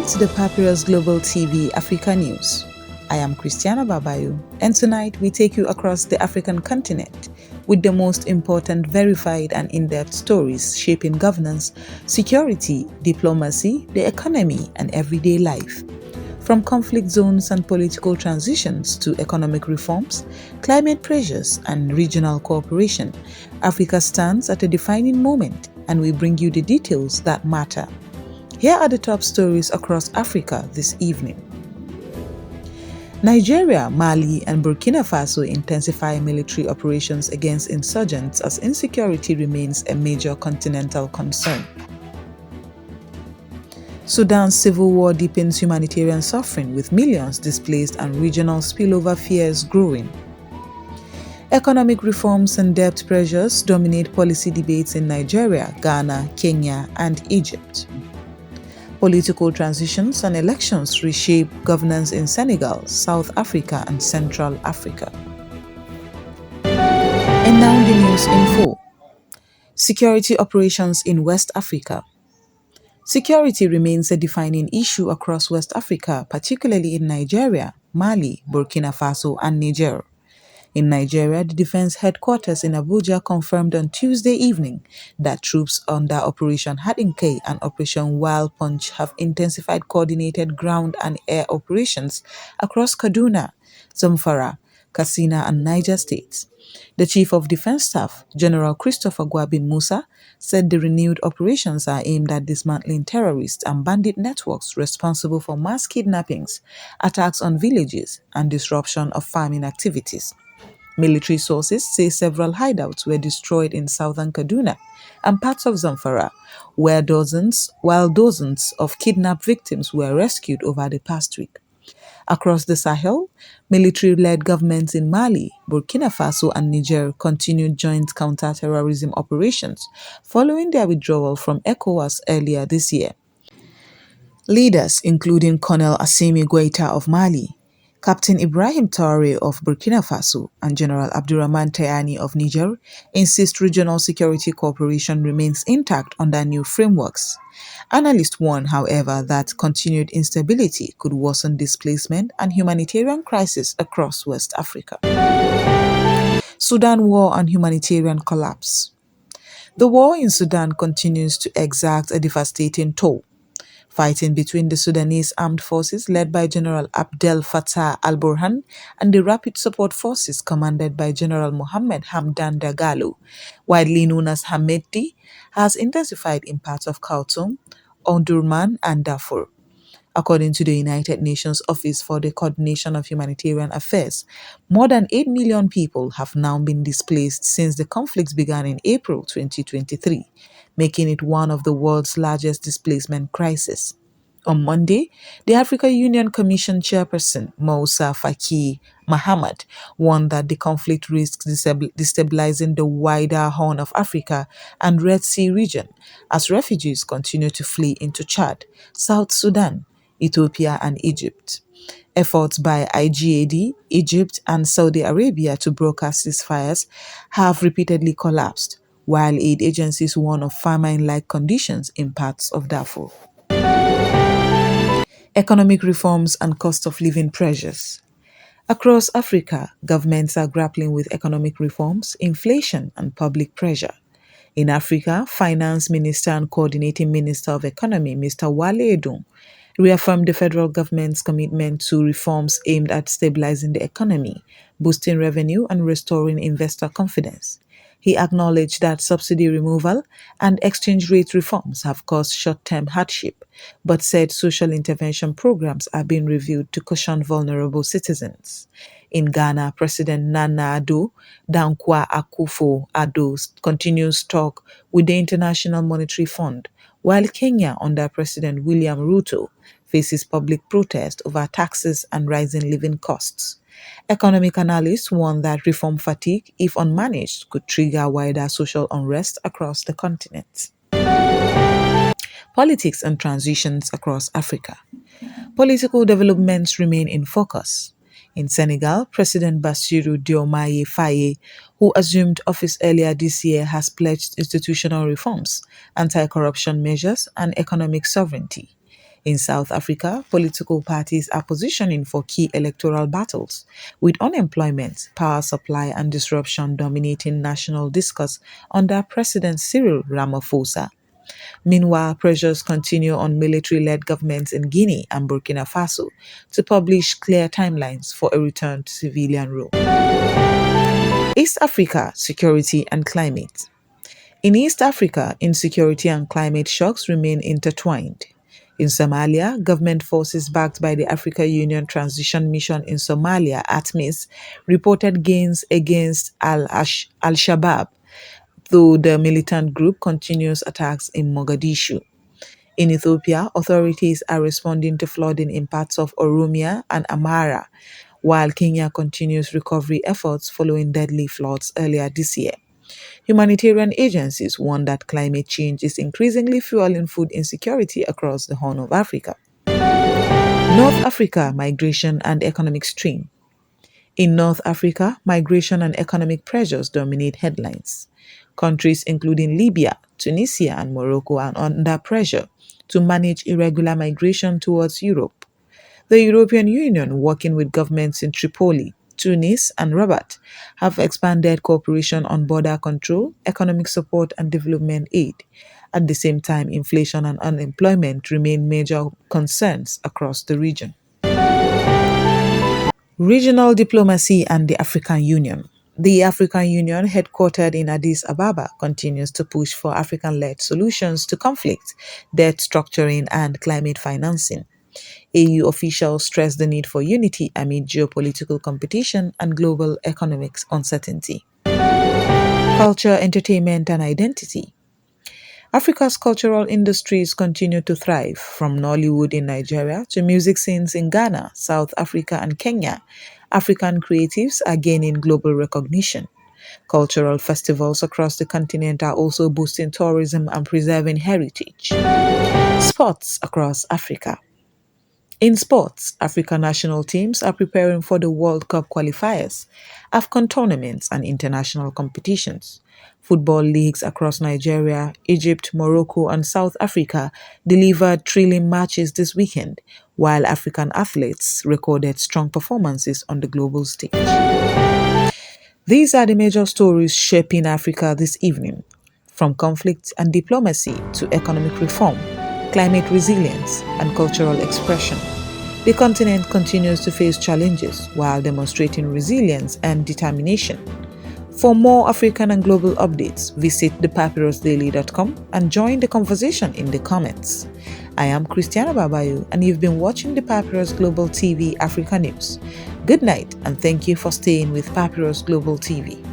Welcome to the Papyrus Global TV Africa News. I am Christiana Babayo, and tonight we take you across the African continent with the most important verified and in-depth stories shaping governance, security, diplomacy, the economy, and everyday life. From conflict zones and political transitions to economic reforms, climate pressures, and regional cooperation, Africa stands at a defining moment, and we bring you the details that matter. Here are the top stories across Africa this evening. Nigeria, Mali, and Burkina Faso intensify military operations against insurgents as insecurity remains a major continental concern. Sudan's civil war deepens humanitarian suffering with millions displaced and regional spillover fears growing. Economic reforms and debt pressures dominate policy debates in Nigeria, Ghana, Kenya, and Egypt. Political transitions and elections reshape governance in Senegal, South Africa, and Central Africa. And now the news in full. Security operations in West Africa. Security remains a defining issue across West Africa, particularly in Nigeria, Mali, Burkina Faso, and Niger. In Nigeria, the defense headquarters in Abuja confirmed on Tuesday evening that troops under Operation Hadinke and Operation Wild Punch have intensified coordinated ground and air operations across Kaduna, Zamfara, Katsina, and Niger states. The Chief of Defense Staff, General Christopher Gwabin Musa, said the renewed operations are aimed at dismantling terrorists and bandit networks responsible for mass kidnappings, attacks on villages, and disruption of farming activities. Military sources say several hideouts were destroyed in southern Kaduna and parts of Zamfara, while dozens of kidnapped victims were rescued over the past week. Across the Sahel, military-led governments in Mali, Burkina Faso, and Niger continued joint counter-terrorism operations following their withdrawal from ECOWAS earlier this year. Leaders, including Colonel Assimi Goïta of Mali, Captain Ibrahim Traoré of Burkina Faso, and General Abdurrahman Tayani of Niger, insist regional security cooperation remains intact under new frameworks. Analysts warn, however, that continued instability could worsen displacement and humanitarian crisis across West Africa. Sudan war and humanitarian collapse. The war in Sudan continues to exact a devastating toll. Fighting between the Sudanese armed forces led by General Abdel Fattah al-Burhan and the Rapid Support Forces commanded by General Mohammed Hamdan Dagalo, widely known as Hamidti, has intensified in parts of Khartoum, Omdurman, and Darfur. According to the United Nations Office for the Coordination of Humanitarian Affairs, more than 8 million people have now been displaced since the conflict began in April 2023, making it one of the world's largest displacement crises. On Monday, the African Union Commission chairperson, Moussa Faki Mahamat, warned that the conflict risks destabilizing the wider Horn of Africa and Red Sea region as refugees continue to flee into Chad, South Sudan, Ethiopia, and Egypt. Efforts by IGAD, Egypt, and Saudi Arabia to broker ceasefires have repeatedly collapsed, while aid agencies warn of famine-like conditions in parts of Darfur. Economic reforms and cost of living pressures. Across Africa, governments are grappling with economic reforms, inflation, and public pressure. In Africa, Finance Minister and Coordinating Minister of Economy, Mr. Wale Edun, reaffirmed the federal government's commitment to reforms aimed at stabilizing the economy, boosting revenue, and restoring investor confidence. He acknowledged that subsidy removal and exchange rate reforms have caused short-term hardship, but said social intervention programs are being reviewed to cushion vulnerable citizens. In Ghana, President Nana Dankwa Akufo-Addo continues talk with the International Monetary Fund, while Kenya, under President William Ruto, faces public protest over taxes and rising living costs. Economic analysts warn that reform fatigue, if unmanaged, could trigger wider social unrest across the continent. Politics and transitions across Africa. Political developments remain in focus. In Senegal, President Bassirou Diomaye Faye, who assumed office earlier this year, has pledged institutional reforms, anti-corruption measures, and economic sovereignty. In South Africa, political parties are positioning for key electoral battles, with unemployment, power supply, and disruption dominating national discourse under President Cyril Ramaphosa. Meanwhile, pressures continue on military led governments in Guinea and Burkina Faso to publish clear timelines for a return to civilian rule. East Africa, security and climate. In East Africa, insecurity and climate shocks remain intertwined. In Somalia, government forces backed by the Africa Union Transition Mission in Somalia, ATMIS, reported gains against Al-Shabaab, though the militant group continues attacks in Mogadishu. In Ethiopia, authorities are responding to flooding in parts of Oromia and Amara, while Kenya continues recovery efforts following deadly floods earlier this year. Humanitarian agencies warn that climate change is increasingly fueling food insecurity across the Horn of Africa. North Africa migration and economic strain. In North Africa, migration and economic pressures dominate headlines. Countries including Libya, Tunisia, and Morocco are under pressure to manage irregular migration towards Europe. The European Union, working with governments in Tripoli, Tunis, and Rabat, have expanded cooperation on border control, economic support, and development aid. At the same time, inflation and unemployment remain major concerns across the region. Regional diplomacy and the African Union. The African Union, headquartered in Addis Ababa, continues to push for African led solutions to conflict, debt structuring, and climate financing. AU officials stress the need for unity amid geopolitical competition and global economic uncertainty. Culture, entertainment, and identity. Africa's cultural industries continue to thrive, from Nollywood in Nigeria to music scenes in Ghana, South Africa, and Kenya. African creatives are gaining global recognition. Cultural festivals across the continent are also boosting tourism and preserving heritage. Sports across Africa. In sports, African national teams are preparing for the World Cup qualifiers, AFCON tournaments, and international competitions. Football leagues across Nigeria, Egypt, Morocco, and South Africa delivered thrilling matches this weekend, while African athletes recorded strong performances on the global stage. These are the major stories shaping Africa this evening, from conflict and diplomacy to economic reform, climate resilience, and cultural expression. The continent continues to face challenges while demonstrating resilience and determination. For more African and global updates, visit thepapyrusdaily.com and join the conversation in the comments. I am Christiana Babayo, and you've been watching the Papyrus Global TV Africa News. Good night, and thank you for staying with Papyrus Global TV.